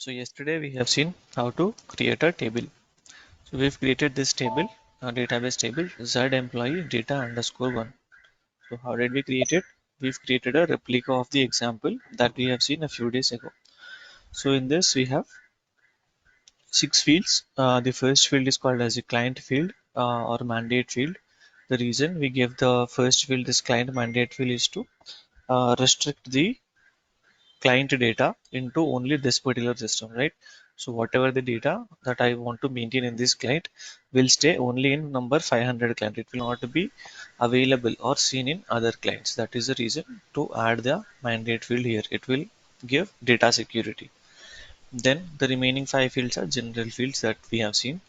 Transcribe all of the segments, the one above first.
So yesterday we have seen how to create a table. So we've created this table, a database table, Z employee data underscore one. So how did we create it? We've created a replica of the example that we have seen a few days ago. So in this we have six fields. The first field is called as a client field or mandate field. The reason we gave the first field this client mandate field is to restrict the client data into only this particular system, right? So whatever the data that I want to maintain in this client will stay only in number 500 client. It will not be available or seen in other clients. That is the reason to add the mandate field here. It will give data security. Then the remaining five fields are general fields that we have seen.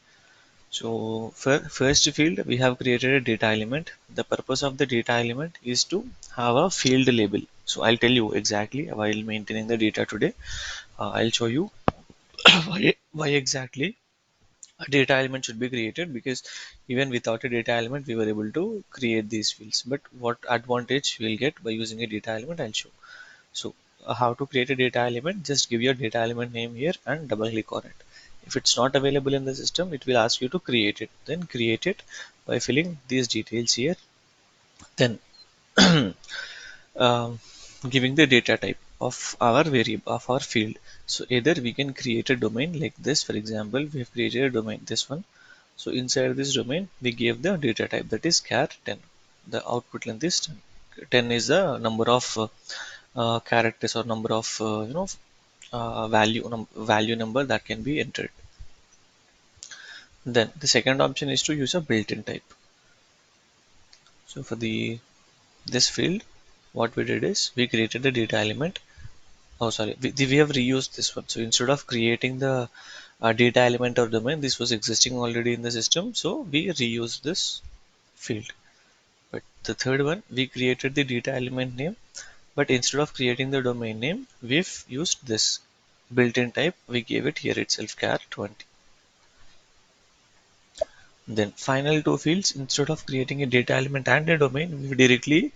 So for first field, we have created a data element. The purpose of the data element is to have a field label. So I'll tell you exactly while maintaining the data today. I'll show you why exactly a data element should be created, because even without a data element, we were able to create these fields. But what advantage we'll get by using a data element, I'll show. So how to create a data element? Just give your data element name here and double click on it. If it's not available in the system, it will ask you to create it. Then create it by filling these details here. Then um, giving the data type of our variable of our field. So either we can create a domain like this. For example, we have created a domain, this one. So inside this domain, we gave the data type, that is char 10. The output length is 10. 10 is the number of characters or number of value number that can be entered. Then the second option is to use a built-in type. So for the this field, what we did is we created the data element. Oh, sorry, we have reused this one. So instead of creating the data element or domain, this was existing already in the system. So we reused this field. But the third one, we created the data element name. But instead of creating the domain name, we've used this built-in type. We gave it here itself, char 20. Then final two fields, instead of creating a data element and a domain, we directly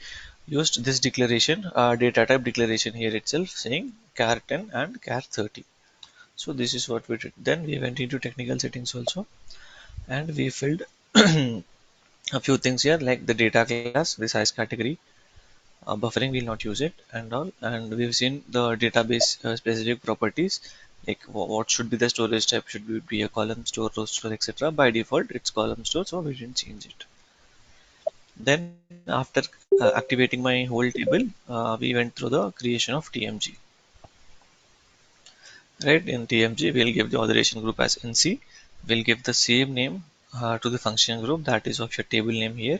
used this declaration, data type declaration here itself, saying char 10 and char 30. So this is what we did. Then we went into technical settings also, and we filled a few things here, like the data class, the size category, buffering we'll not use it and all. And we've seen the database specific properties, like what should be the storage type, should be a column store, row store, etc. By default it's column store, so we didn't change it. Then after activating my whole table, we went through the creation of TMG. Right, in TMG we'll give the authorization group as NC. We'll give the same name to the function group, that is of your table name here.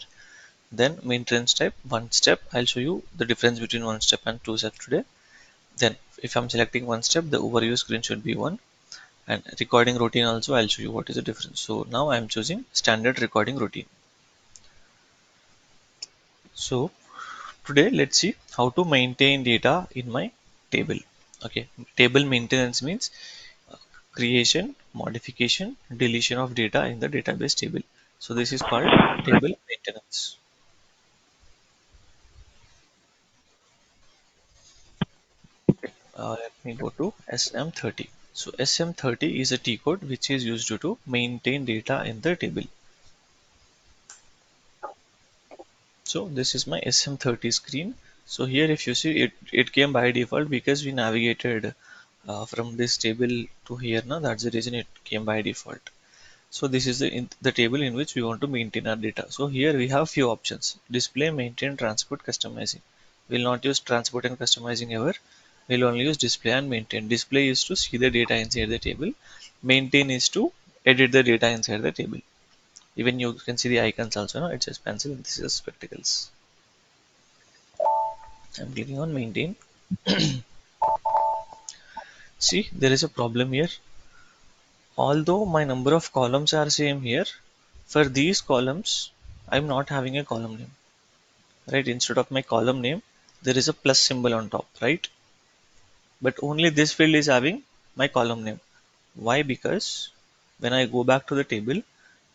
Then maintenance type, one step. I'll show you the difference between one step and two steps today. Then if I'm selecting one step, the overview screen should be one, and recording routine also I'll show you what is the difference. So now I'm choosing standard recording routine. So today let's see how to maintain data in my table. Okay, table maintenance means creation, modification, deletion of data in the database table. So this is called table maintenance. Let me go to SM30. So SM30 is a T code which is used to maintain data in the table. So this is my SM30 screen. So here if you see it came by default because we navigated from this table to here now. That's the reason it came by default. So this is the table in which we want to maintain our data. So here we have few options: display, maintain, transport, customizing. We'll not use transport and customizing ever. We'll only use display and maintain. Display is to see the data inside the table. Maintain is to edit the data inside the table. Even you can see the icons also. No? It says pencil and this is spectacles. I'm clicking on maintain. See, there is a problem here. Although my number of columns are same here, for these columns, I'm not having a column name. Right, instead of my column name there is a plus symbol on top, right? But only this field is having my column name. Why? Because when I go back to the table,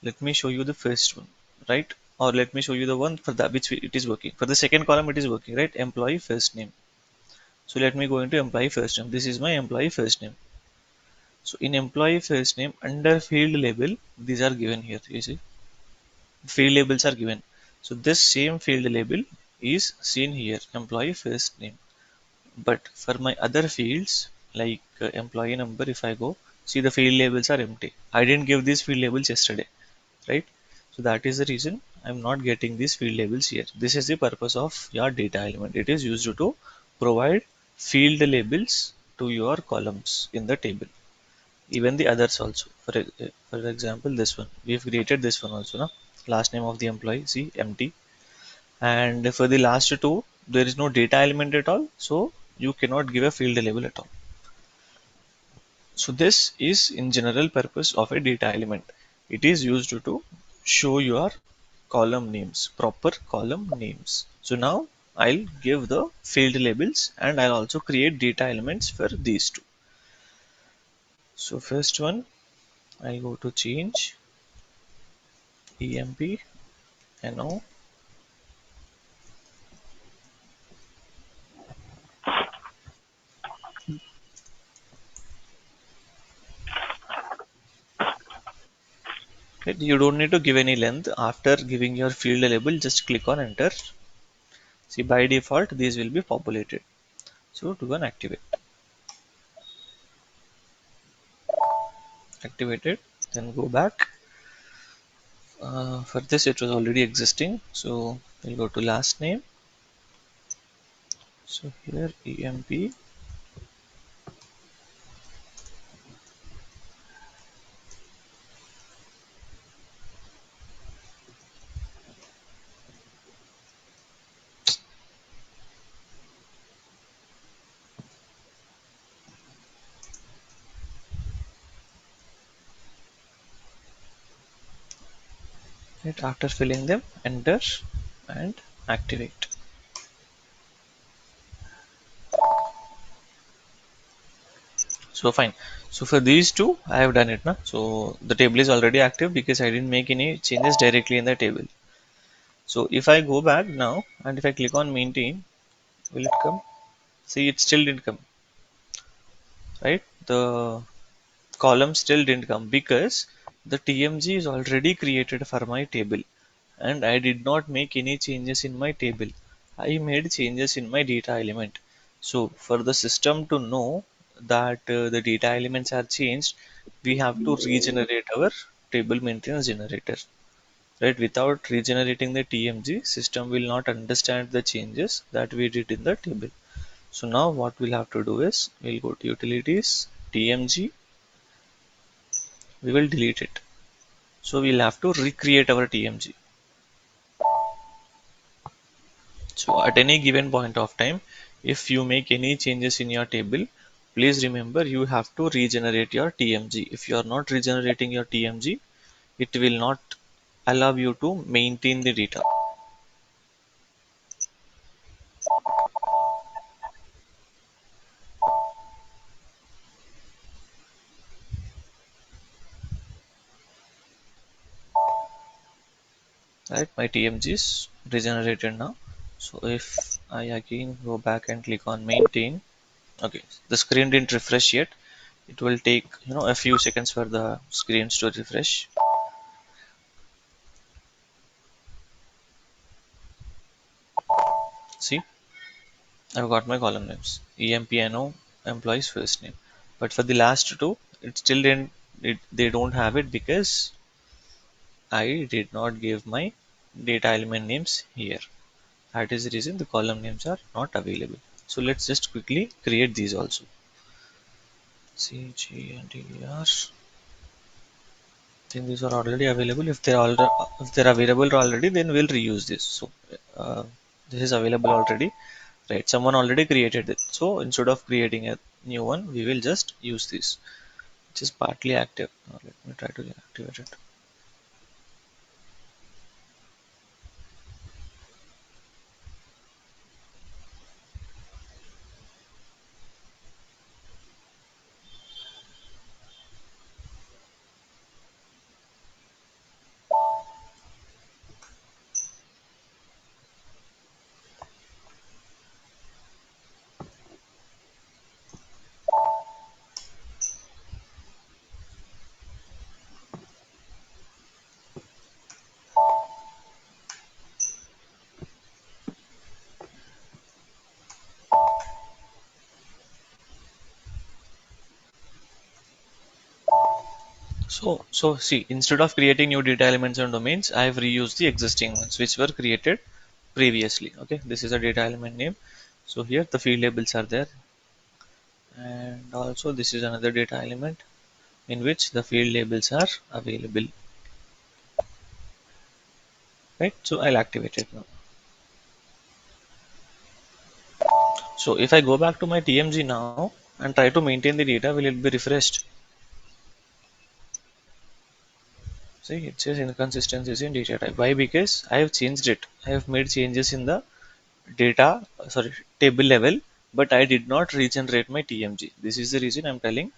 let me show you the first one, right? Or let me show you the one for that which it is working. For the second column it is working, right? Employee first name. So let me go into employee first name. This is my employee first name. So in employee first name under field label, these are given here. You see, field labels are given. So this same field label is seen here, employee first name. But for my other fields like employee number, if I go, see the field labels are empty. I didn't give these field labels yesterday, right? So that is the reason I'm not getting these field labels here. This is the purpose of your data element. It is used to provide field labels to your columns in the table. Even the others also. For example, this one. We've created this one also, no? Last name of the employee, see, empty. And for the last two, there is no data element at all. So you cannot give a field label at all. So this is in general purpose of a data element. It is used to show your column names, proper column names. So now I'll give the field labels and I'll also create data elements for these two. So first one, I'll go to change emp no. Right, you don't need to give any length. After giving your field label, just click on enter. See, by default these will be populated. So to go and activate it, then go back. For this it was already existing, so we'll go to last name. So here emp, right, after filling them, enter and activate. So fine. So for these two I have done it now. So the table is already active because I didn't make any changes directly in the table. So if I go back now and if I click on maintain, will it come? See, it still didn't come, right? The column still didn't come because the TMG is already created for my table and I did not make any changes in my table. I made changes in my data element. So for the system to know that the data elements are changed, we have to regenerate our table maintenance generator. Right? Without regenerating the TMG, system will not understand the changes that we did in the table. So now what we'll have to do is we'll go to utilities, TMG, we will delete it. So we'll have to recreate our TMG. So at any given point of time, if you make any changes in your table, please remember you have to regenerate your TMG. If you are not regenerating your TMG, it will not allow you to maintain the data. Right, my TMG is regenerated now. So if I again go back and click on maintain, okay, the screen didn't refresh yet. It will take a few seconds for the screens to refresh. See, I've got my column names EMPNO employees first name, but for the last two, it still didn't. They don't have it because I did not give my data element names here. That is the reason the column names are not available. So let's just quickly create these also. CG and DDR. Think these are already available. If they're available already, then we'll reuse this. So uh, this is available already, right? Someone already created it. So instead of creating a new one, we will just use this, which is partly active. Now let me try to activate it. So see, instead of creating new data elements and domains, I've reused the existing ones which were created previously. Okay, this is a data element name. So here the field labels are there, and also this is another data element in which the field labels are available. Right, so I'll activate it now. So if I go back to my TMG now and try to maintain the data, will it be refreshed? See, it says inconsistencies in data type. Why? Because I have changed it. I have made changes in the data, sorry, table level, but I did not regenerate my TMG. This is the reason I'm telling.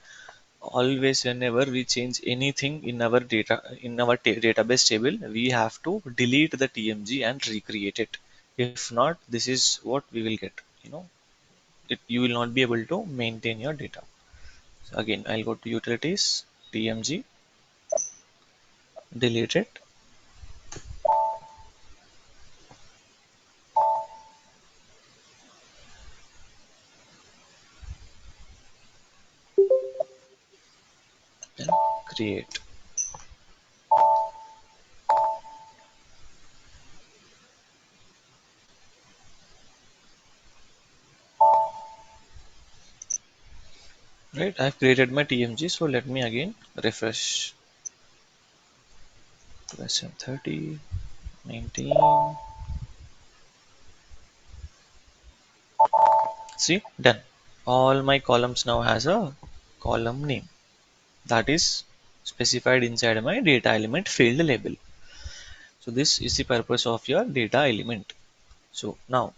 Always, whenever we change anything in our data, in our database table, we have to delete the TMG and recreate it. If not, this is what we will get. You know, you will not be able to maintain your data. So again, I'll go to utilities, TMG, delete it, then create. Right, I've created my TMG. So let me again refresh. Lesson 30, 19. See, done. All my columns now has a column name that is specified inside my data element field label. So this is the purpose of your data element. So now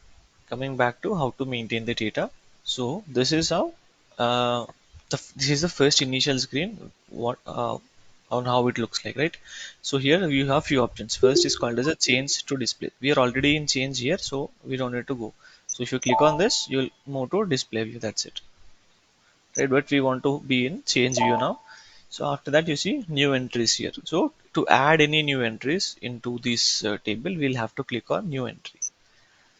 coming back to how to maintain the data. So this is how uh, this is the first initial screen what on how it looks like, right? So here we have few options. First is called as a change to display. We are already in change here, so we don't need to go. So if you click on this, you'll move to display view. That's it, right? But we want to be in change view now. So after that, you see new entries here. So to add any new entries into this table, we'll have to click on new entry.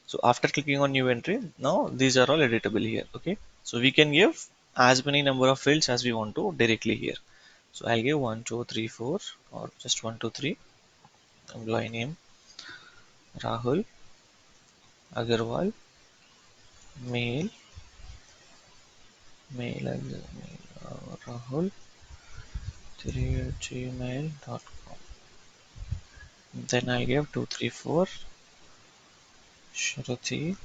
So after clicking on new entry, now these are all editable here. Okay, so we can give as many number of fields as we want to directly here. So I'll give 1 2 3 4, or just 1 2 3. Employee name Rahul Agarwal, mail, Rahul 3@gmail.com. Then I'll give 2 3 4 Shruti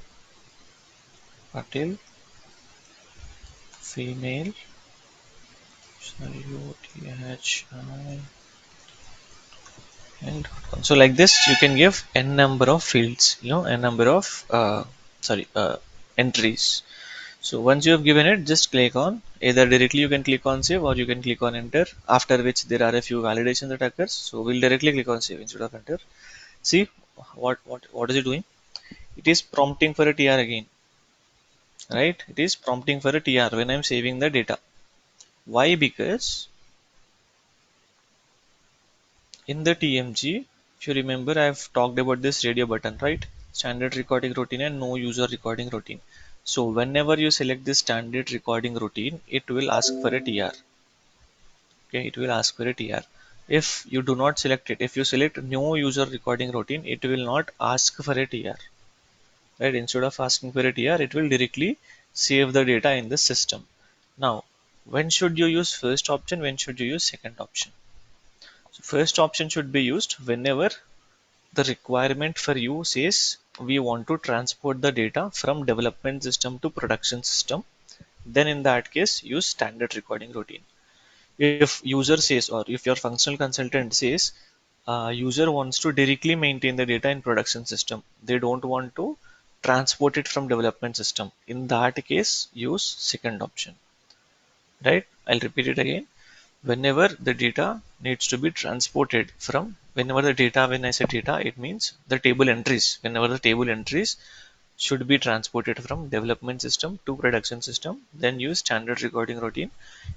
Patil, female, UTHI. So like this, you can give n number of fields, n number of sorry entries. So once you have given it, just click on either directly you can click on save or you can click on enter. After which there are a few validations that occurs. So we'll directly click on save instead of enter. See what is it doing? It is prompting for a TR again, right? It is prompting for a TR when I'm saving the data. Why? Because in the TMG, if you remember, I've talked about this radio button, right? Standard recording routine and no user recording routine. So whenever you select this standard recording routine, it will ask for a TR. Okay, it will ask for a TR. If you do not select it, if you select no user recording routine, it will not ask for a TR. Right? Instead of asking for a TR, it will directly save the data in the system. Now, when should you use first option? When should you use second option? So first option should be used whenever the requirement for you says we want to transport the data from development system to production system. Then in that case, use standard recording routine. If user says, or if your functional consultant says user wants to directly maintain the data in production system, they don't want to transport it from development system, in that case use second option. Right, I'll repeat it again. Whenever the data needs to be transported from, whenever the data, when I say data, it means the table entries. Whenever the table entries should be transported from development system to production system, then use standard recording routine.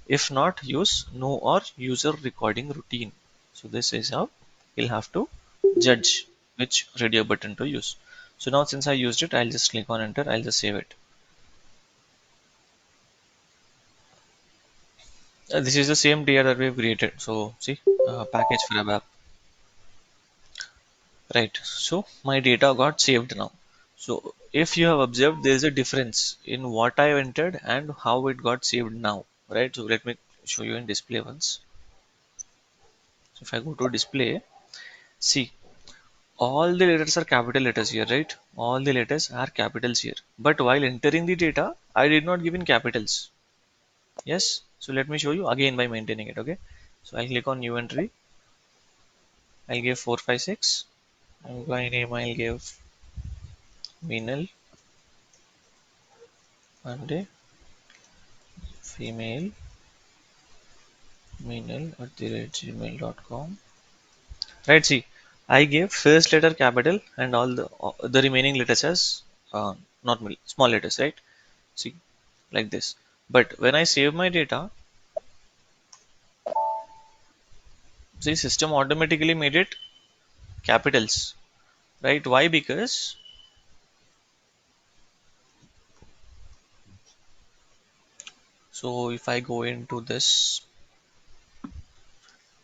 If not, use no or user recording routine. So this is how you'll have to judge which radio button to use. So now since I used it, I'll just click on enter. I'll just save it. This is the same tier that we've created. So see, package for ABAP, right? So my data got saved now. So if you have observed, there is a difference in what I entered and how it got saved now, right? So let me show you in display once. So if I go to display, see, all the letters are capital letters here, right? All the letters are capitals here. But while entering the data, I did not give in capitals. Yes. So let me show you again by maintaining it. Okay. So I'll click on new entry. I'll give 456. Employee name I'll give Meenal. Monday. Female. Meenal@gmail.com. Right. See, I gave first letter capital and all the remaining letters as normal small letters. Right. See, like this. But when I save my data, the system automatically made it capitals, right? Why? Because so if I go into this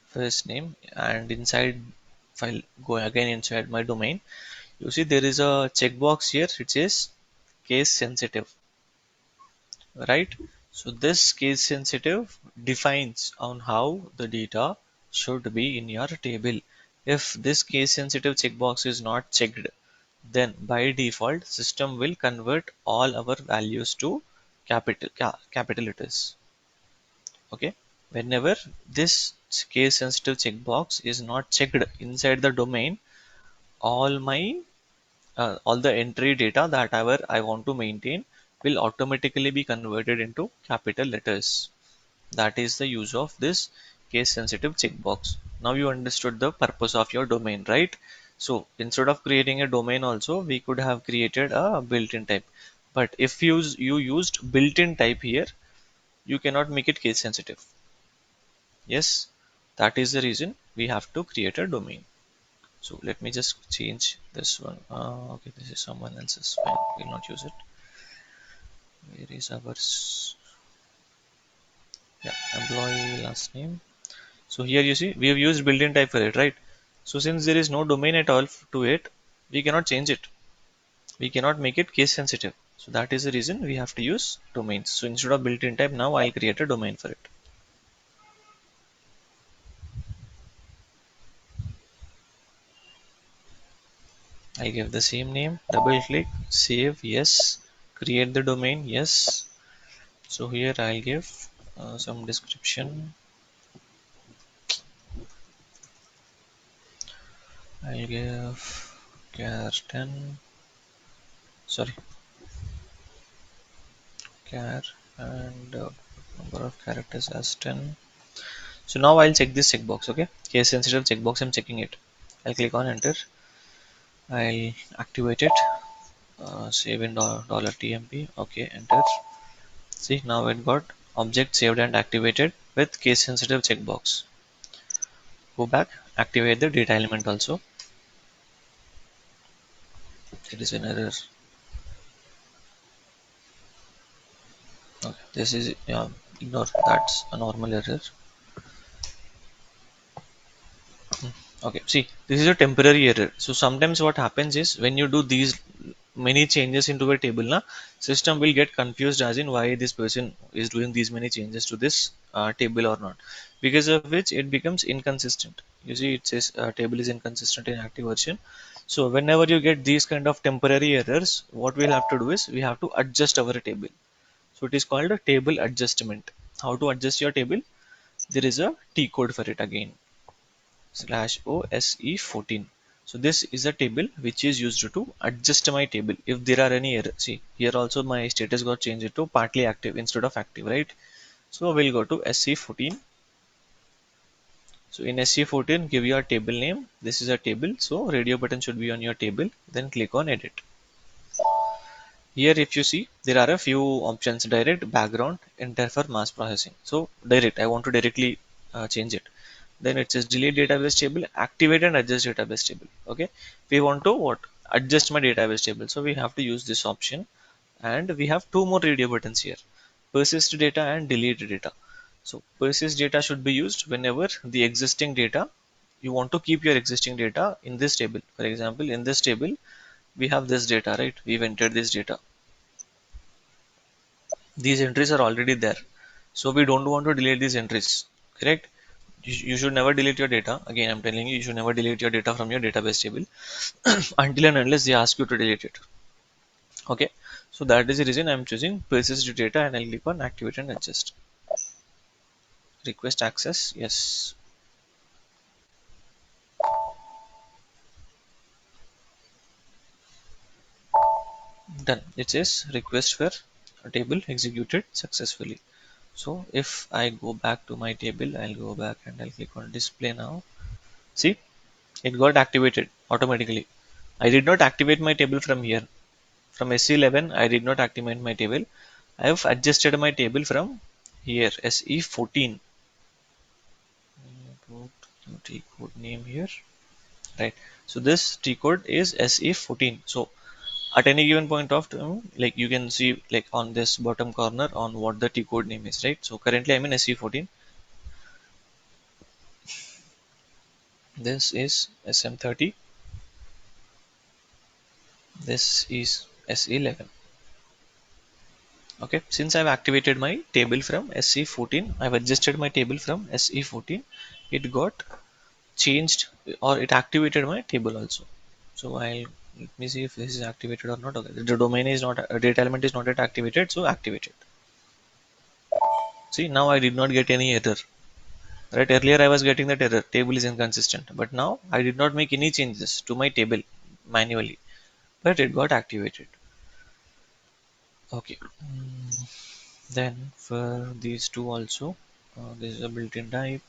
first name and inside, if I go again inside my domain, you see there is a checkbox here. It says case sensitive, right? So this case sensitive defines on how the data should be in your table. If this case sensitive checkbox is not checked, then by default system will convert all our values to capital letters. Okay, whenever this case sensitive checkbox is not checked inside the domain, all my all the entry data that I want to maintain will automatically be converted into capital letters. That is the use of this case sensitive checkbox. Now you understood the purpose of your domain, right? So instead of creating a domain also, we could have created a built-in type. But if you used built-in type here, you cannot make it case sensitive. Yes, that is the reason we have to create a domain. So let me just change this one. Okay, this is someone else's. Fine, we'll not use it. Where is our yeah, employee last name? So here you see we have used built-in type for it, right? So since there is no domain at all to it, we cannot change it. We cannot make it case sensitive. So that is the reason we have to use domains. So instead of built-in type, now I'll create a domain for it. I'll give the same name, double click, save, yes, create the domain, yes. So here I'll give some description. I'll give char 10, sorry, char and number of characters as 10. So now I'll check this checkbox, okay? Case sensitive checkbox, I'm checking it. I'll click on enter. I'll activate it. Save in dollar $TMP. Okay, enter. See, now it got object saved and activated with case sensitive checkbox. Go back, activate the data element also. It is an error. Okay, this is yeah, ignore that's a normal error. Okay, see, this is a temporary error. So sometimes what happens is when you do these many changes into a table, na, system will get confused as in why this person is doing these many changes to this table or not. Because of which it becomes inconsistent. You see, it says table is inconsistent in active version. So whenever you get these kind of temporary errors, what we'll have to do is we have to adjust our table. So it is called a table adjustment. How to adjust your table? There is a T code for it again. /OSE14. So this is a table which is used to adjust my table if there are any errors. See here also my status got changed to partly active instead of active, right? So we'll go to SC14. So in SC14 give your table name. This is a table, so radio button should be on your table. Then click on edit. Here if you see there are a few options: direct, background, enter for mass processing. So direct, I want to directly change it. Then it says delete database table, activate and adjust database table. Okay, we want to what, adjust my database table, so we have to use this option. And we have two more radio buttons here: persist data and delete data. So persist data should be used whenever the existing data, you want to keep your existing data in this table. For example, in this table, we have this data, right? We've entered this data. These entries are already there. So we don't want to delete these entries, correct? You should never delete your data. Again, I'm telling you, you should never delete your data from your database table until and unless they ask you to delete it. Okay. So that is the reason I'm choosing persist data, and I'll click on activate and adjust. Request access, yes. Done. It says request for a table executed successfully. So if I go back to my table, I'll go back and I'll click on display now. See, it got activated automatically. I did not activate my table from here. From SE11, I did not activate my table. I have adjusted my table from here, SE14. Put the T code name here, right? So this T code is SE14. So at any given point of time, like you can see like on this bottom corner on what the T code name is, right? So currently I'm in SE14. This is SM30. This is SE11. Okay, since I've activated my table from SE14, I've adjusted my table from SE14. It got changed, or it activated my table also. So I'll let me see if this is activated or not. Okay, the domain is not, data element is not yet activated, so activated. See, now I did not get any error. Right, earlier I was getting that error, table is inconsistent, but now I did not make any changes to my table manually, but it got activated. Okay. Then for these two also, this is a built-in type.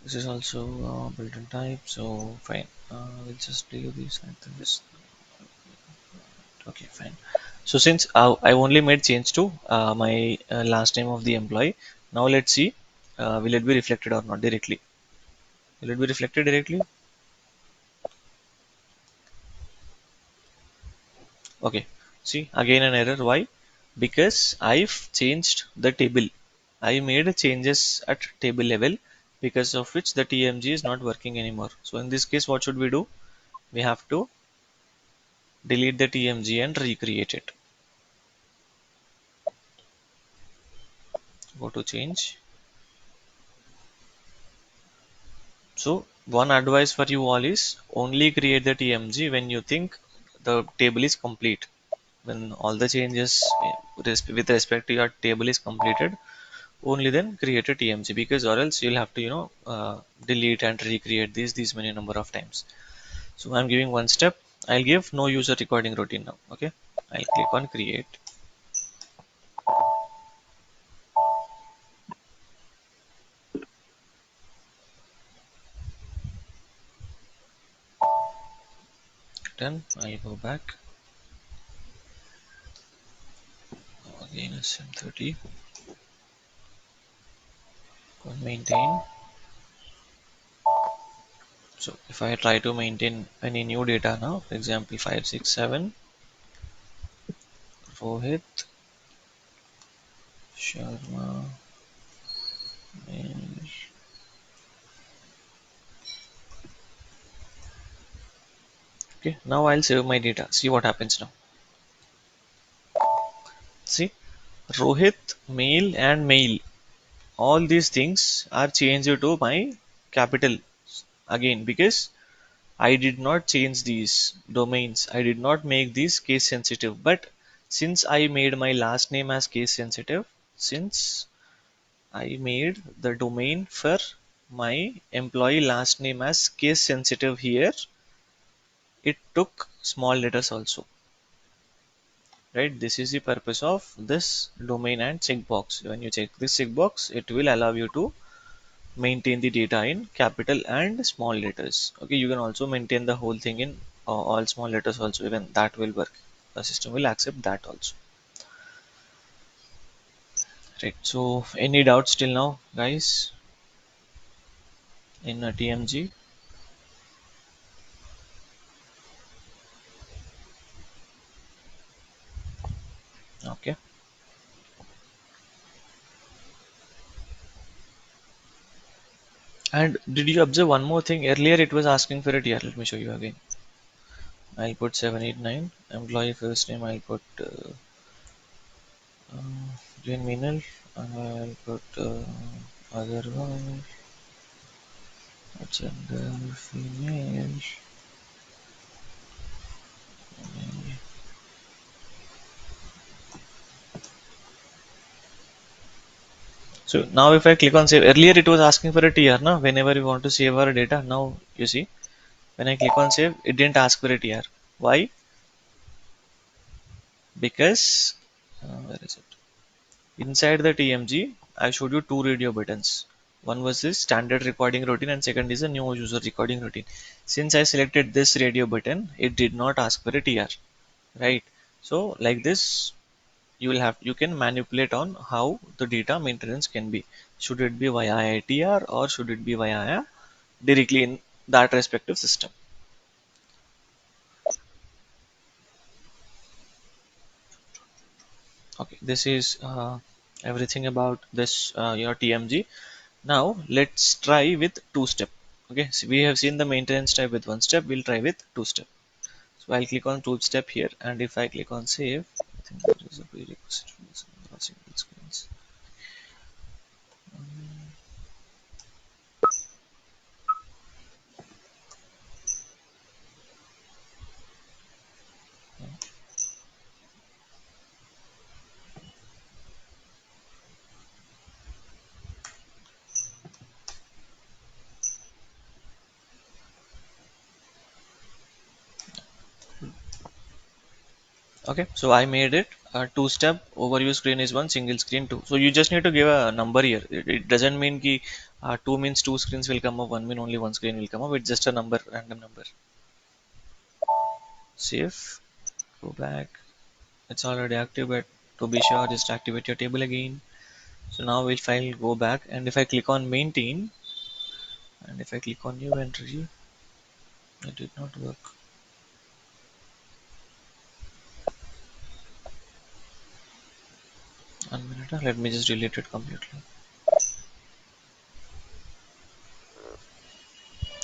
This is also built-in type, so fine. We'll just leave these like this. Okay, fine. So since I only made change to my last name of the employee, now let's see, will it be reflected or not directly? Will it be reflected directly? Okay. See, again an error. Why? Because I've changed the table. I made changes at table level, because of which the TMG is not working anymore. So in this case, what should we do? We have to delete the TMG and recreate it. Go to change. So one advice for you all is only create the TMG when you think the table is complete. When all the changes with respect to your table is completed, only then create a TMG, because or else you'll have to delete and recreate these many number of times. So I'm giving one step. I'll give no user recording routine now. Okay, I'll click on create. Then I'll go back again, SM30, maintain. So if I try to maintain any new data now, for example 567 Rohit Sharma mail. Okay, now I'll save my data. See what happens now. See, Rohit mail and mail, all these things are changed to my capital again, because I did not change these domains. I did not make these case sensitive. But since I made my last name as case sensitive, since I made the domain for my employee last name as case sensitive here, it took small letters also. Right? This is the purpose of this domain and checkbox. When you check this checkbox, it will allow you to maintain the data in capital and small letters. Okay, you can also maintain the whole thing in all small letters also, even that will work. The system will accept that also. Right, so any doubts till now, guys, in a TMG? Okay, And did you observe one more thing? Earlier it was asking for a TR. Let me show you again. I'll put 789. Employee first name I'll put Jane Meenal. I'll put other one. Gender female. So now if I click on save, earlier it was asking for a TR, no? Whenever you want to save our data. Now you see, when I click on save, it didn't ask for a TR. Why? Because where is it? Inside the TMG, I showed you two radio buttons. One was this standard recording routine and second is a new user recording routine. Since I selected this radio button, it did not ask for a TR, right? So like this, you can manipulate on how the data maintenance can be. Should it be via ITR or should it be via directly in that respective system? Okay, this is everything about this your TMG. Now let's try with two step. Okay, so we have seen the maintenance type with one step. We'll try with two step. So I'll click on two step here, and if I click on save, I think there is a prerequisite for this single screens. Okay, so I made it. Two step overview screen is one, single screen two. So you just need to give a number here. It doesn't mean ki two means two screens will come up, one mean only one screen will come up. It's just a number, random number. Save, go back. It's already active, but to be sure, just activate your table again. So now if I'll go back and if I click on maintain and if I click on new entry, it did not work. 1 minute, let me just delete it completely.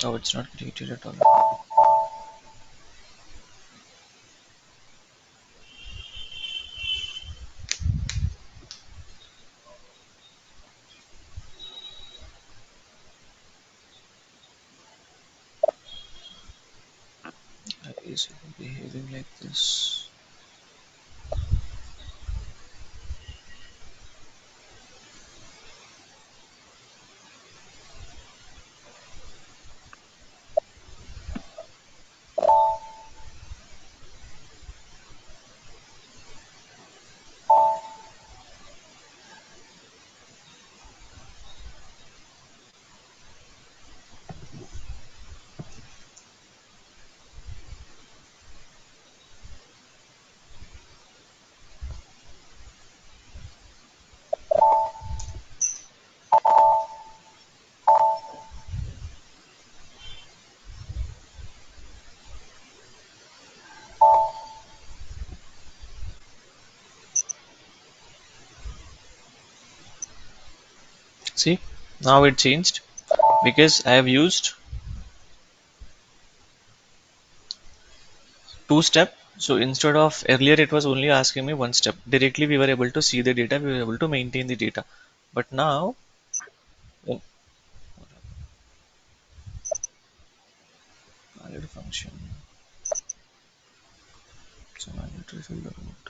Oh, it's not created at all. Why is it behaving like this? See, now it changed because I have used two step. So instead of earlier, it was only asking me one step. Directly, we were able to see the data, we were able to maintain the data. But now, in valid function, so I need to refill the root.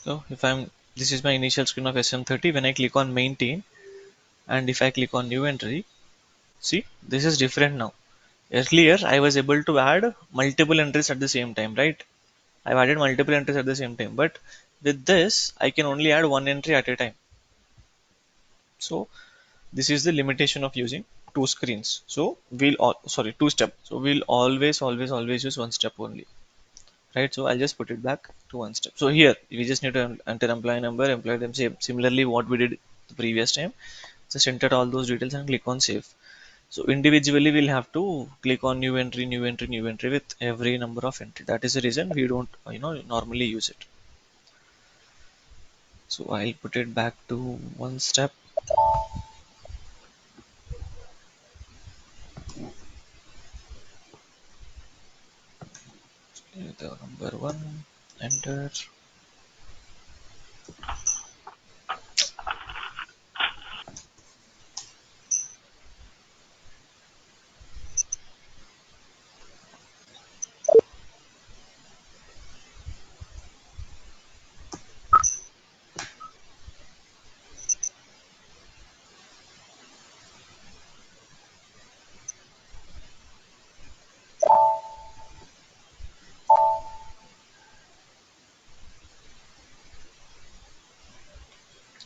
So if I'm, this is my initial screen of SM30. When I click on maintain and if I click on new entry, see, this is different now. Earlier, I was able to add multiple entries at the same time, right? I've added multiple entries at the same time, but with this, I can only add one entry at a time. So this is the limitation of using two screens. So two step. So we'll always use one step only, right? So I'll just put it back to one step. So here we just need to enter employee number, employee name, same. Similarly, what we did the previous time, just enter all those details and click on save. So individually, we'll have to click on new entry, new entry, new entry with every number of entry. That is the reason we don't, normally use it. So I'll put it back to one step. The number one, enter.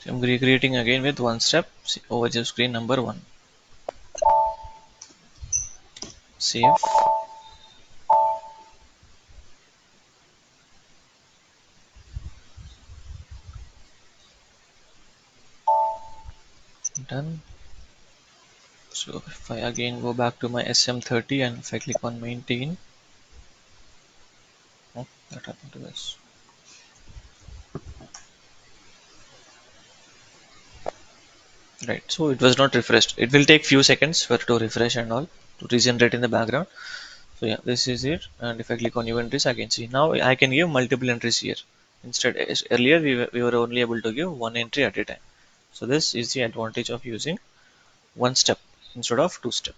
So I'm recreating again with one step. Over the screen number one. Save. Done. So if I again go back to my SM30 and if I click on maintain, oh, that happened to this. Right, so it was not refreshed. It will take few seconds for it to refresh and all to regenerate in the background. So yeah, this is it. And if I click on new entries, I can see now I can give multiple entries here. Instead, earlier we were only able to give one entry at a time. So this is the advantage of using one step instead of two step.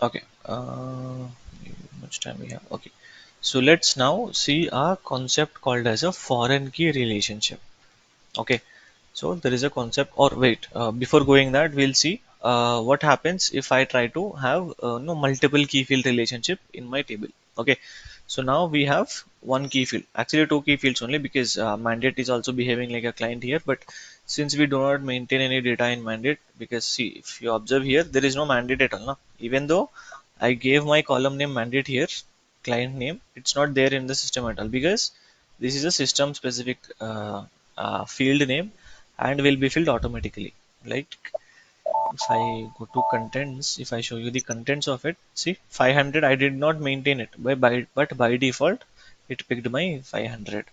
Okay, how much time we have? Okay, so let's now see a concept called as a foreign key relationship. Okay, so there is a concept, or wait, before going that, we'll see what happens if I try to have no multiple key field relationship in my table. Okay, so now we have one key field, actually two key fields only, because mandate is also behaving like a client here. But since we do not maintain any data in mandate, because see, if you observe here, there is no mandate at all. No? Even though I gave my column name mandate here, client name, it's not there in the system at all, because this is a system specific field name and will be filled automatically. Like if I go to contents, if I show you the contents of it, see 500, I did not maintain it but by default it picked my 500.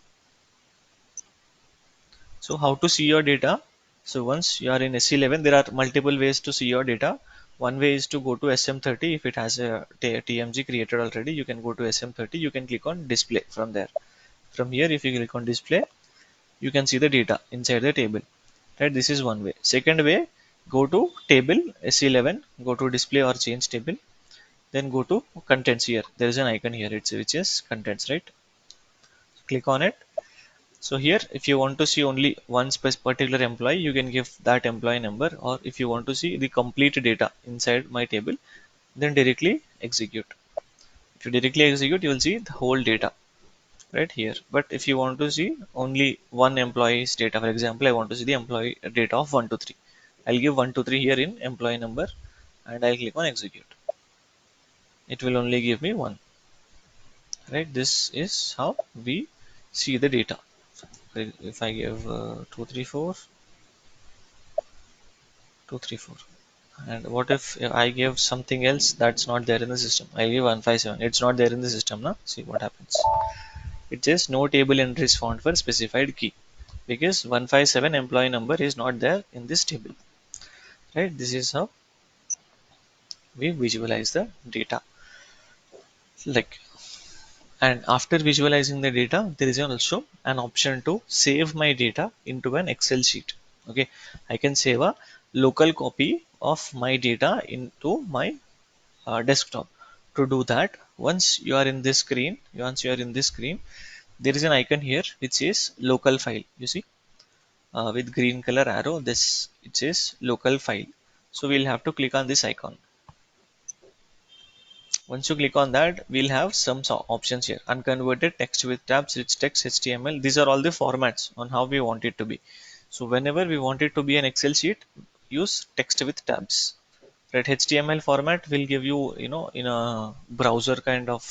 So how to see your data? So once you are in SE11, there are multiple ways to see your data. One way is to go to SM30. If it has a TMG created already, you can go to SM30. You can click on display from there. From here, if you click on display, you can see the data inside the table. Right, this is one way. Second way, go to table S11, go to display or change table, then go to contents. Here there is an icon here, it's which is contents, right? Click on it. So here, if you want to see only one particular employee, you can give that employee number, or if you want to see the complete data inside my table, then directly execute. If you directly execute, you will see the whole data right here. But if you want to see only one employee's data, for example, I want to see the employee data of 1 to 3. I'll give 1 to 3 here in employee number and I'll click on execute. It will only give me one. Right, this is how we see the data. So if I give 234, 234, and what if I give something else that's not there in the system? I give 157, it's not there in the system now. See what happens. It says no table entries found for specified key, because 157 employee number is not there in this table. Right, this is how we visualize the data. Like, and after visualizing the data, there is also an option to save my data into an Excel sheet. Okay, I can save a local copy of my data into my desktop. To do that, once you are in this screen, there is an icon here which says local file. You see, with green color arrow, this it says local file. So we'll have to click on this icon. Once you click on that, we'll have some options here. Unconverted text with tabs, rich text, HTML. These are all the formats on how we want it to be. So whenever we want it to be an Excel sheet, use text with tabs. Right, HTML format will give you, in a browser kind of,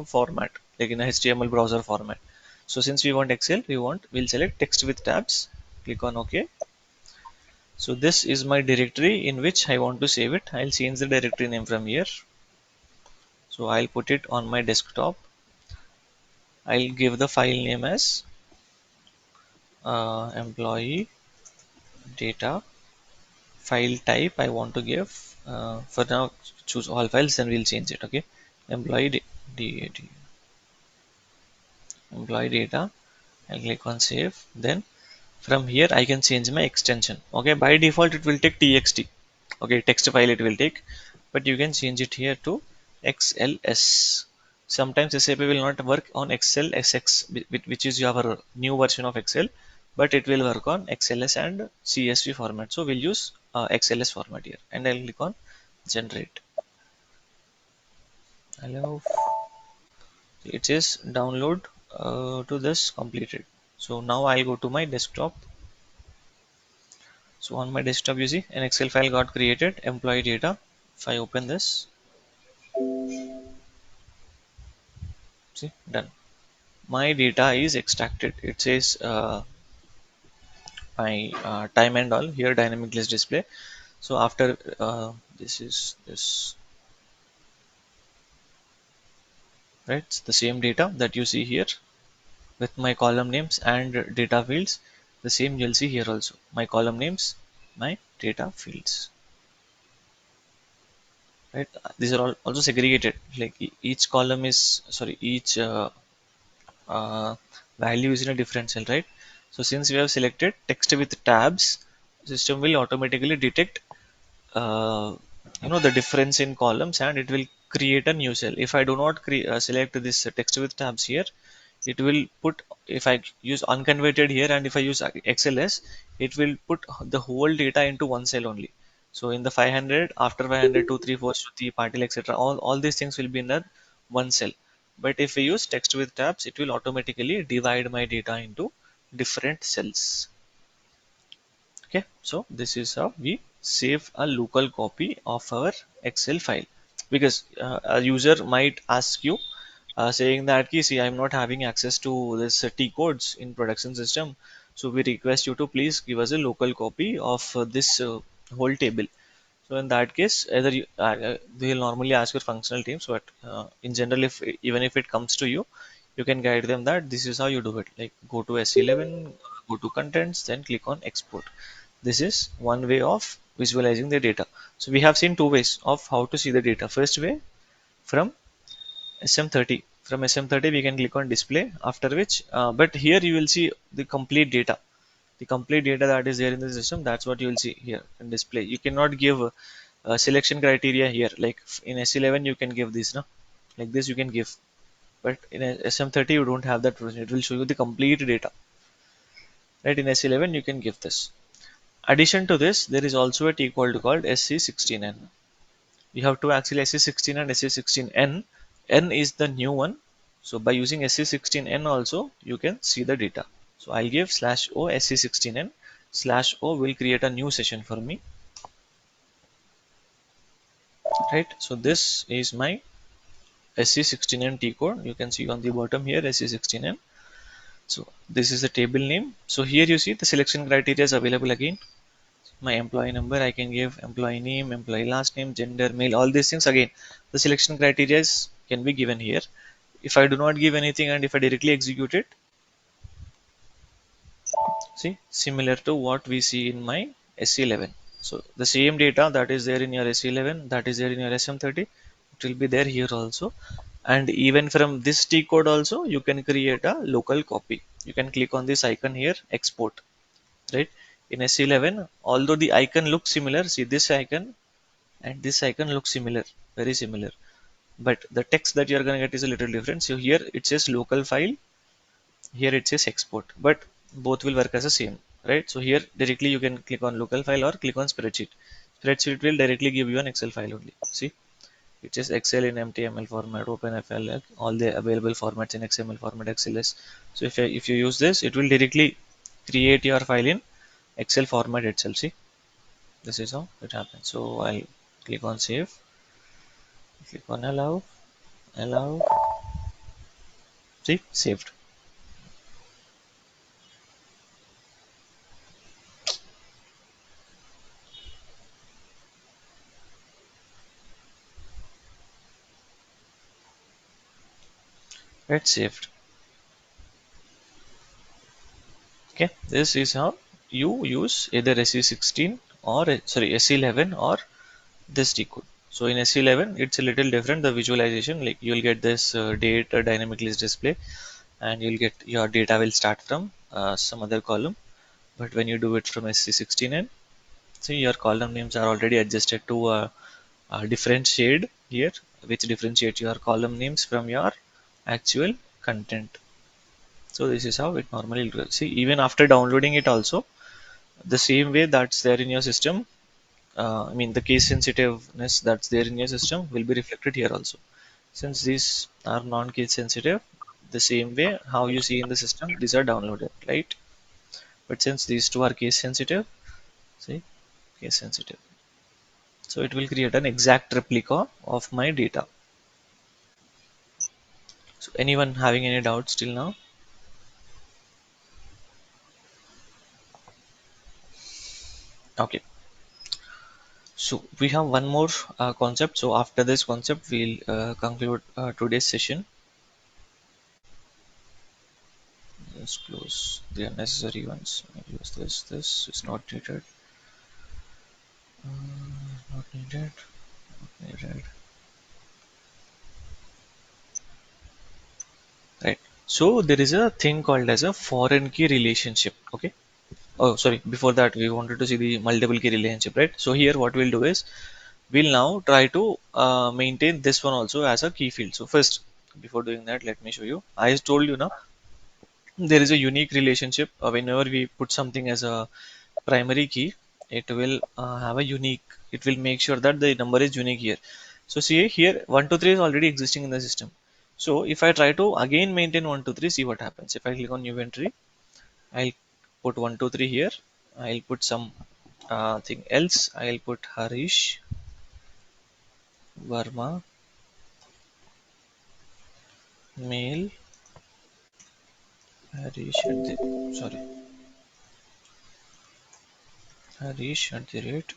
format, like in a HTML browser format. So since we want Excel, we'll select text with tabs. Click on OK. So this is my directory in which I want to save it. I'll change the directory name from here. So I'll put it on my desktop I'll give the file name as employee data. File type I want to give, for now choose all files, then we'll change it. Okay, employee employee data. I'll click on save. Then from here I can change my extension. Okay, by default it will take txt. Okay, text file it will take, but you can change it here to xls. Sometimes SAP will not work on XLSX, which is your new version of Excel, but it will work on XLS and CSV format. So we'll use XLS format here, and I'll click on generate. Allow. It says download to this completed. So now I go to my desktop. So on my desktop, you see an Excel file got created, employee data. If I open this, see, done. My data is extracted. It says my time and all here, dynamic list display. So after this is this, right? It's the same data that you see here with my column names and data fields. The same you'll see here also. My column names, my data fields. Right? These are all also segregated. Like each column is, sorry, each uh, value is in a different cell, right? So since we have selected text with tabs, system will automatically detect uh, the difference in columns, and it will create a new cell. If I do not select this text with tabs here, it will put, if I use unconverted here and if I use XLS, it will put the whole data into one cell only. So in the 500, after 500, 2, 3, 4, Shruti, Patil, etc., all these things will be in a one cell. But if we use text with tabs, it will automatically divide my data into different cells. Okay, so this is how we save a local copy of our Excel file, because a user might ask you saying that, see, I'm not having access to this T codes in production system, so we request you to please give us a local copy of this whole table. So in that case, either they will normally ask your functional teams, but in general, if even if it comes to you, you can guide them that this is how you do it. Like go to S11, go to contents, then click on export. This is one way of visualizing the data. So we have seen two ways of how to see the data. First way, from SM30. From SM30, we can click on display, after which, but here you will see the complete data. The complete data that is there in the system, that's what you will see here in display. You cannot give selection criteria here. Like in S11, you can give this, no? Like this you can give. But in SM30, you don't have that version. It will show you the complete data. Right, in S11, you can give this. Addition to this, there is also a T code called SC16N. You have to actually SC16 and SC16N. N is the new one. So by using SC16N also, you can see the data. So I'll give /o SC16N. /o will create a new session for me. Right. So this is my SC16N T code. You can see on the bottom here SC16N. So this is the table name. So here you see the selection criteria is available again. My employee number, I can give employee name, employee last name, gender, male, all these things. Again, the selection criteria can be given here. If I do not give anything and if I directly execute it, see, similar to what we see in my SC11. So the same data that is there in your SC11, that is there in your SM30, it will be there here also. And even from this T code also, you can create a local copy. You can click on this icon here, export, right? In SC11, although the icon looks similar, see this icon and this icon looks similar, very similar. But the text that you're going to get is a little different. So here it says local file, here it says export, but both will work as the same, right? So here directly you can click on local file or click on spreadsheet. Spreadsheet will directly give you an Excel file only. See, it says Excel in MTML format, OpenFL, like all the available formats in XML format, XLS. So if you use this, it will directly create your file in Excel format itself. See, this is how it happens. So I'll click on save, click on allow, allow, see, saved. Right, saved. Okay, this is how you use either SE16 or sorry SE11 or this decode. So in SE11 it's a little different, the visualization, like you'll get this date dynamic list display, and you'll get your data will start from some other column. But when you do it from SC16 and see, your column names are already adjusted to a different shade here, which differentiates your column names from your actual content. So this is how it normally goes. See, even after downloading it also, the same way that's there in your system, I mean the case sensitiveness that's there in your system will be reflected here also. Since these are non-case sensitive, the same way how you see in the system, these are downloaded, right? But since these two are case sensitive, see, case sensitive. So it will create an exact replica of my data. So anyone having any doubts till now? Okay. So we have one more concept. So after this concept, we'll conclude today's session. Let's close the unnecessary ones. Use this. This is not needed. Not needed. Not needed. Right. So there is a thing called as a foreign key relationship. Okay. Oh, sorry. Before that, we wanted to see the multiple key relationship, right? So here, what we'll do is we'll now try to maintain this one also as a key field. So first, before doing that, let me show you. I told you now there is a unique relationship. Whenever we put something as a primary key, it will have a unique. It will make sure that the number is unique here. So see here, 123 is already existing in the system. So if I try to again maintain 123, see what happens. If I click on new entry, I'll put 123 here. I'll put some thing else. I'll put Harish Verma mail Harish at the sorry Harish at the rate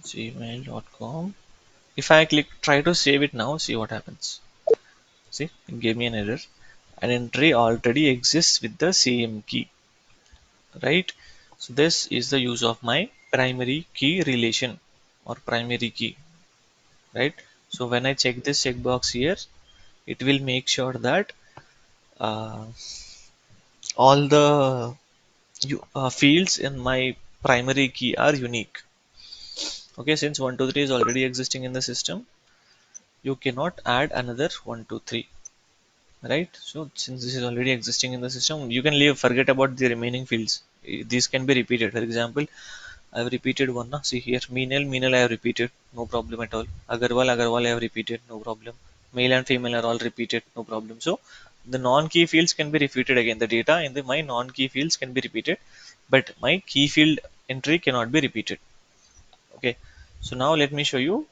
gmail.com. If I click try to save it now, see what happens. See, it gave me an error. An entry already exists with the same key, right? So this is the use of my primary key relation or primary key, right? So when I check this checkbox here, it will make sure that uh, all the fields in my primary key are unique. Okay, since 123 is already existing in the system, you cannot add another 123, right? So since this is already existing in the system, you can leave forget about the remaining fields. These can be repeated. For example, I have repeated one. Na? See here, Meenal I have repeated, no problem at all. Agarwal I have repeated, no problem. Male and female are all repeated, no problem. So the non-key fields can be repeated again. The data in my non-key fields can be repeated, but my key field entry cannot be repeated. Okay. So now let me show you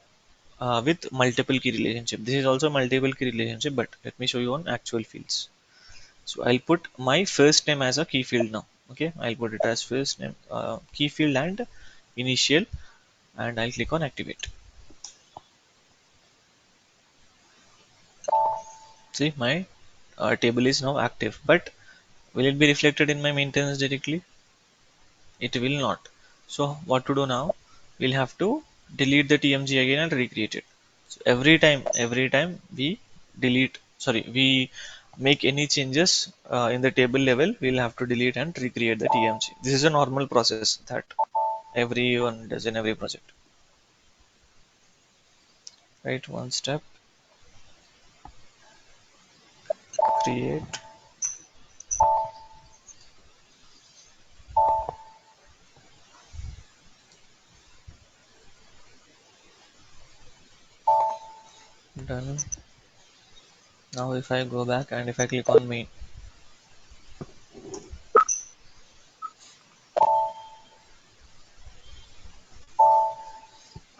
with multiple key relationship. This is also multiple key relationship, but let me show you on actual fields. So I'll put my first name as a key field now. Okay, I'll put it as first name, key field and initial, and I'll click on activate. See, my table is now active, but will it be reflected in my maintenance directly? It will not. So what to do now? We'll have to delete the TMG again and recreate it. So every time we delete, sorry, we make any changes in the table level, we'll have to delete and recreate the TMG. This is a normal process that everyone does in every project. Right, one step, create, done. Now if I go back and if I click on main,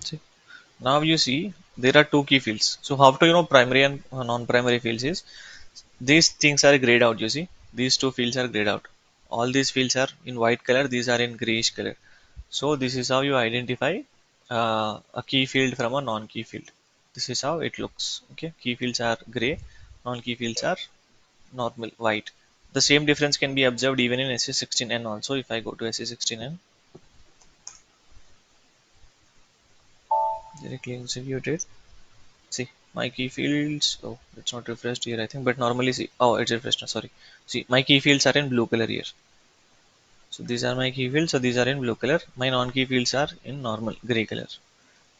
see, now you see there are two key fields. So how to primary and non-primary fields is these things are grayed out. You see these two fields are grayed out. All these fields are in white color. These are in grayish color. So this is how you identify a key field from a non-key field. This is how it looks. Okay, key fields are gray, non-key fields are normal white. The same difference can be observed even in SE16N also. If I go to SE16N, directly execute it. See my key fields. Oh, it's not refreshed here, I think. But normally, see. Oh, it's refreshed now. Sorry. See, my key fields are in blue color here. So these are my key fields. So these are in blue color. My non-key fields are in normal gray color.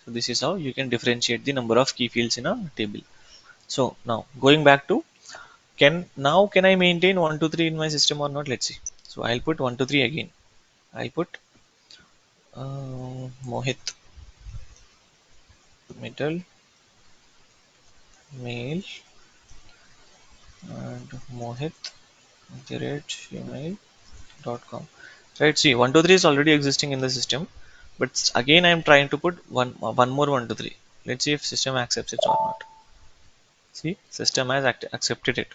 So this is how you can differentiate the number of key fields in a table. So now going back to can I maintain 1 2 3 in my system or not? Let's see. So I'll put 1 2 3 again. I'll put Mohit, middle, mail, and Mohit @gmail.com. Right. See, 1 2 3 is already existing in the system, but again I'm trying to put one more 1 2 3. Let's see if system accepts it or not. See, system has accepted it.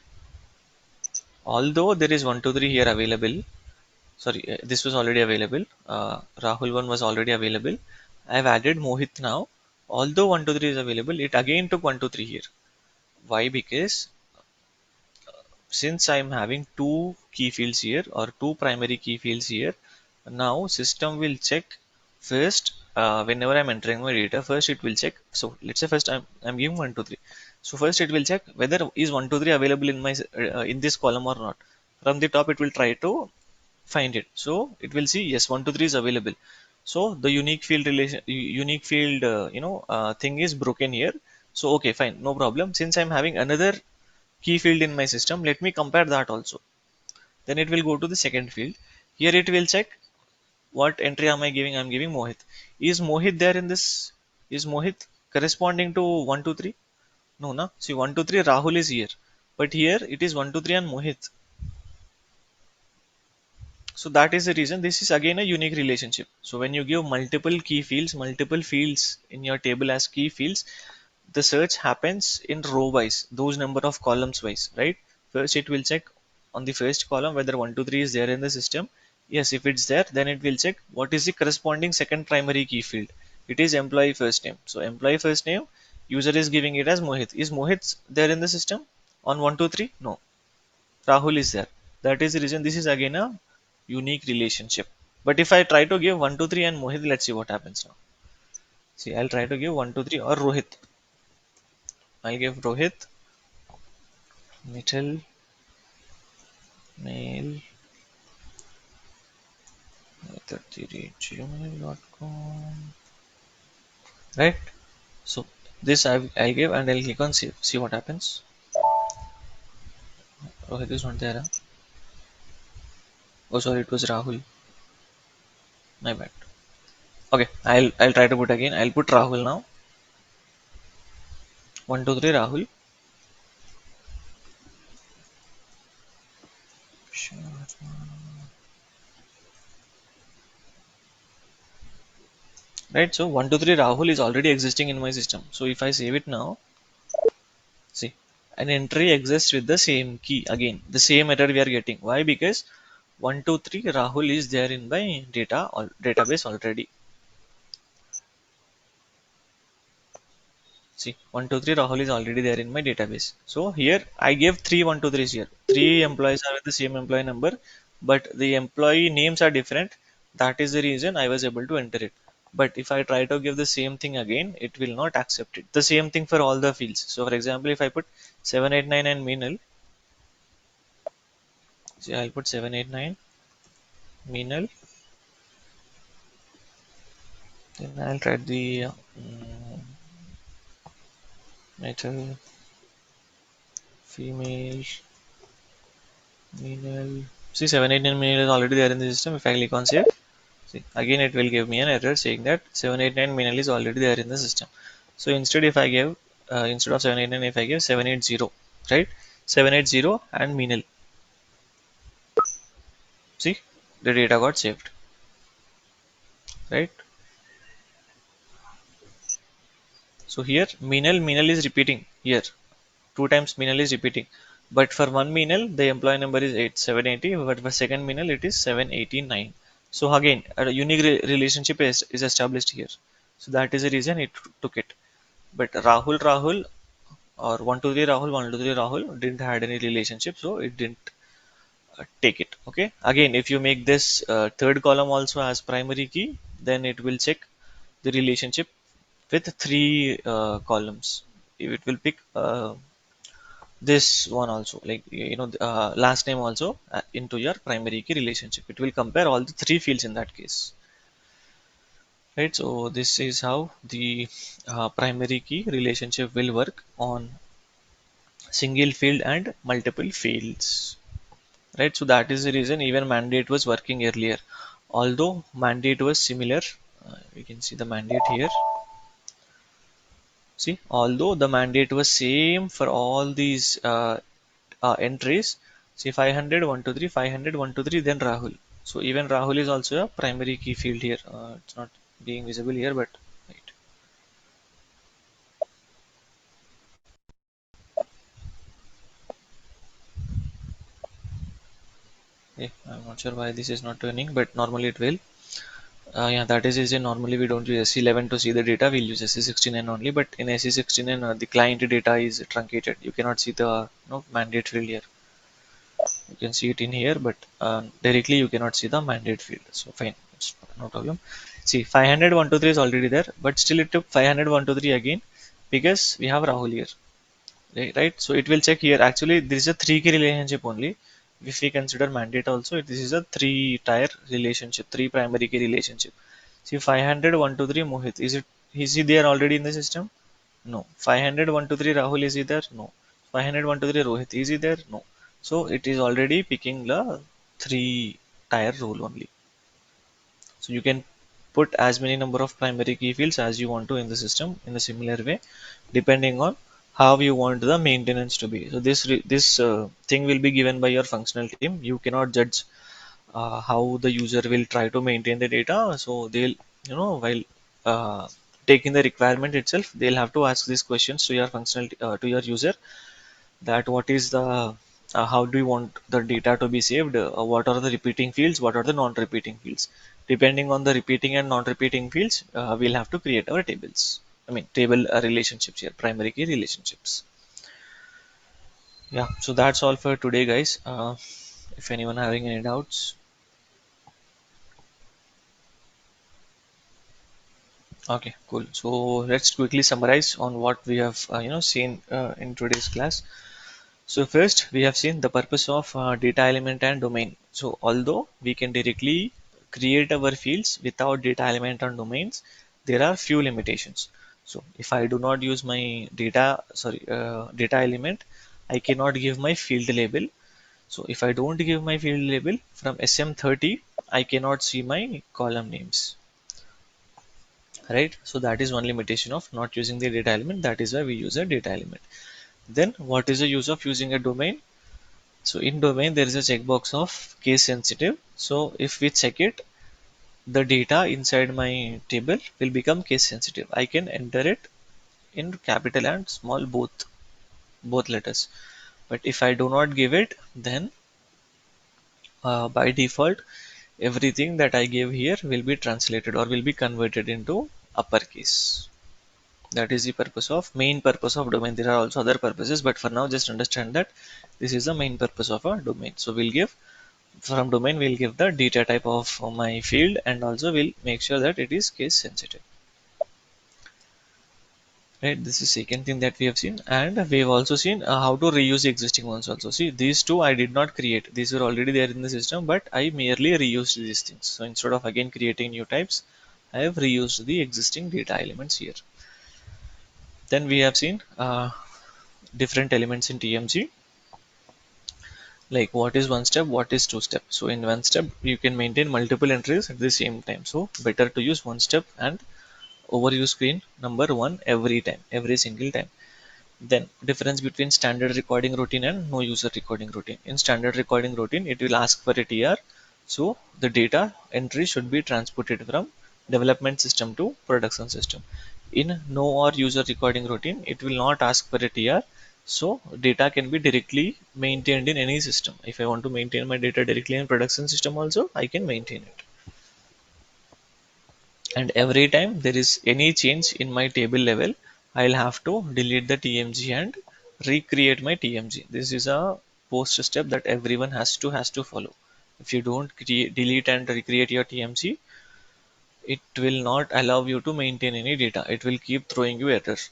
Although there is 1 2 3 here available. Sorry, this was already available. Rahul one was already available. I've added Mohit now. Although 1 2 3 is available, it again took 1 2 3 here. Why? Because since I'm having two key fields here or two primary key fields here, now system will check first whenever I'm entering my data. First it will check. So let's say first I'm giving 1 2 3. So first it will check whether is 1 2 3 available in my in this column or not. From the top it will try to find it. So it will see yes 1 2 3 is available. So the unique field thing is broken here. So okay, fine, no problem. Since I'm having another key field in my system, let me compare that also. Then it will go to the second field. Here it will check what entry am I giving. I'm giving Mohit. Is Mohit there in this? Is Mohit corresponding to 1 2 3? No, na. See, 1 2 3 Rahul is here, but here it is 1 2 3 and Mohit. So that is the reason. This is again a unique relationship. So when you give multiple fields in your table as key fields, the search happens in row wise, those number of columns wise, right? First it will check on the first column whether 1 2 3 is there in the system. Yes, if it's there, then it will check what is the corresponding second primary key field. It is employee first name. So employee first name, user is giving it as Mohit. Is Mohit there in the system on 1 2 3? No, Rahul is there. That is the reason. This is again a unique relationship. But if I try to give 1 2 3 and Mohit, let's see what happens now. See, I'll try to give 1 2 3 or Rohit. I'll give Rohit, middle, mail, gmail.com. Right? So this I'll give and I'll click on save. See what happens. Rohit is not there. Huh? Oh, sorry, it was Rahul. My bad. Okay, I'll try to put again. I'll put Rahul now. 1 2 3 Rahul. Sure. Right, so 1 2 3 Rahul is already existing in my system. So if I save it now, see, an entry exists with the same key again, the same error we are getting. Why? Because 1 2 3 Rahul is there in my database already. See, 1 2 3 Rahul is already there in my database. So here I gave three 1 2 3s here. Three employees are with the same employee number, but the employee names are different. That is the reason I was able to enter it. But if I try to give the same thing again, it will not accept it. The same thing for all the fields. So for example, if I put 789 and Meenal, see, I'll put 789 Meenal, then I'll try the metal, female, Meenal. See, 789 Meenal is already there in the system. If I click on save, see, again it will give me an error saying that 789 Meenal is already there in the system. So instead, if I give instead of 789, if I give 780, right? 780 and Meenal. See, the data got saved, right? So here Meenal is repeating here. Two times Meenal is repeating. But for one Meenal, the employee number is 780, but for second Meenal, it is 789. So again, a unique relationship is established here. So that is the reason it took it. But Rahul or 1 2 3 Rahul 1 2 3 Rahul didn't had any relationship, so it didn't take it. Okay, again, if you make this third column also as primary key, then it will check the relationship with three columns. It will pick this one also, like last name also into your primary key relationship. It will compare all the three fields in that case, right? So this is how the primary key relationship will work on single field and multiple fields, right? So that is the reason even mandate was working earlier, although mandate was similar. We can see the mandate here. See, although the mandate was same for all these entries, see 500 123 500 123, then Rahul. So even Rahul is also a primary key field here. It's not being visible here, but right. Yeah, I'm not sure why this is not turning, but normally it will. Yeah, that is reason normally we don't use SC11 to see the data. We'll use SC69 only. But in SC69, the client data is truncated. You cannot see the mandate field here. You can see it in here, but directly you cannot see the mandate field. So fine, it's no problem. See, 500 123 is already there, but still it took 500 123 again because we have Rahul here, right? So it will check here. Actually, this is a three key relationship only. If we consider mandate also, this is a three tier relationship, three primary key relationship. See, 500 123 Mohit, is he there already in the system? No. 500 123 Rahul, is he there? No. 500 123 Rohit, is he there? No. So it is already picking the three tier rule only. So you can put as many number of primary key fields as you want to in the system in a similar way, depending on how you want the maintenance to be. So this thing will be given by your functional team. You cannot judge how the user will try to maintain the data. So they'll, while uh, taking the requirement itself, they'll have to ask these questions to your to your user, that what is the how do you want the data to be saved, what are the repeating fields, what are the non-repeating fields. Depending on the repeating and non-repeating fields, we'll have to create our tables. I mean table relationships here, primary key relationships. Yeah, so that's all for today, guys. If anyone having any doubts. Okay, cool. So let's quickly summarize on what we have seen in today's class. So first we have seen the purpose of data element and domain. So although we can directly create our fields without data element and domains, there are few limitations. So if I do not use my data element, I cannot give my field label. So if I don't give my field label from SM30, I cannot see my column names. Right? So that is one limitation of not using the data element. That is why we use a data element. Then what is the use of using a domain? So in domain, there is a checkbox of case sensitive. So if we check it, the data inside my table will become case sensitive. I can enter it in capital and small, both letters. But if I do not give it, then by default, everything that I gave here will be translated or will be converted into uppercase. That is the main purpose of domain. There are also other purposes, but for now just understand that this is the main purpose of a domain. So we'll give, from domain we'll give the data type of my field, and also we'll make sure that it is case sensitive. Right, this is second thing that we have seen, and we have also seen how to reuse the existing ones also. See, these two I did not create, these were already there in the system, but I merely reused these things. So instead of again creating new types, I have reused the existing data elements here. Then we have seen different elements in TMG, like what is one step, what is two step. So in one step you can maintain multiple entries at the same time, so better to use one step and overuse screen number one every time, every single time. Then difference between standard recording routine and no user recording routine. In standard recording routine, it will ask for a TR, so the data entry should be transported from development system to production system. In no or user recording routine, it will not ask for a TR, so data can be directly maintained in any system. If I want to maintain my data directly in production system also, I can maintain it. And every time there is any change in my table level, I'll have to delete the TMG and recreate my TMG. This is a post step that everyone has to follow. If you don't delete and recreate your TMC, it will not allow you to maintain any data. It will keep throwing you errors.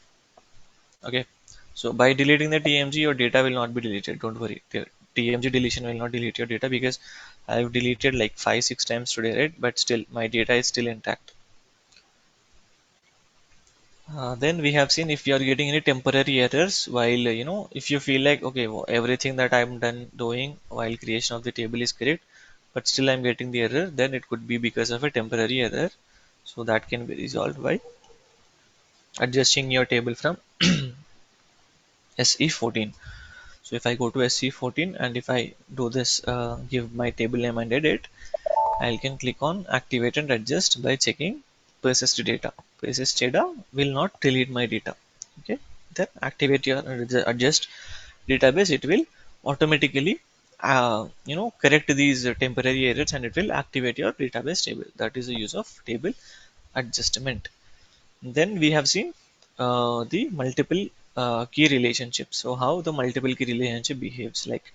Okay. So by deleting the TMG, your data will not be deleted. Don't worry. The TMG deletion will not delete your data because I've deleted like 5-6 times today, right? But still, my data is still intact. Then we have seen if you are getting any temporary errors while, if you feel like, okay, everything that I'm done doing while creation of the table is correct, but still I'm getting the error, then it could be because of a temporary error. So that can be resolved by adjusting your table from SE14. So if I go to SE14 and if I do this, give my table name and edit, I can click on activate and adjust by checking persist data. Persist data will not delete my data. Okay, then activate your adjust database. It will automatically, correct these temporary errors and it will activate your database table. That is the use of table adjustment. Then we have seen the multiple key relationships. So how the multiple key relationship behaves. Like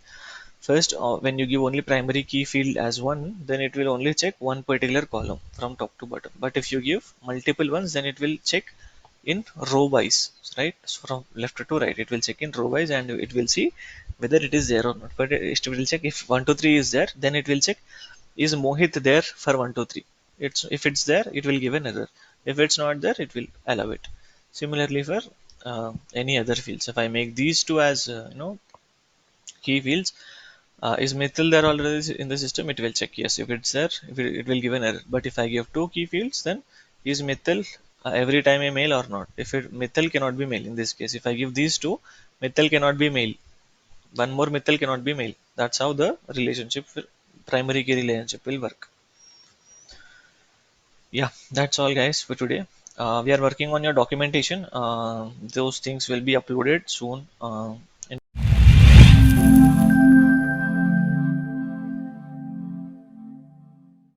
first, when you give only primary key field as one, then it will only check one particular column from top to bottom. But if you give multiple ones, then it will check in row wise, right? So from left to right, it will check in row wise and it will see whether it is there or not. But it will check if 1 2 3 is there, then it will check is Mohit there for 1 2 3. It's if it's there, it will give an error. If it's not there, it will allow it. Similarly for any other fields, if I make these two as key fields, is Mithil there already in the system? It will check yes. If it's there, it will give an error. But if I give two key fields, then is Mithil every time a male or not? If Mithil cannot be male in this case. If I give these two, Mithil cannot be male. One more Mithil cannot be male. That's how the relationship, primary key relationship will work. Yeah, that's all guys for today. We are working on your documentation. Those things will be uploaded soon.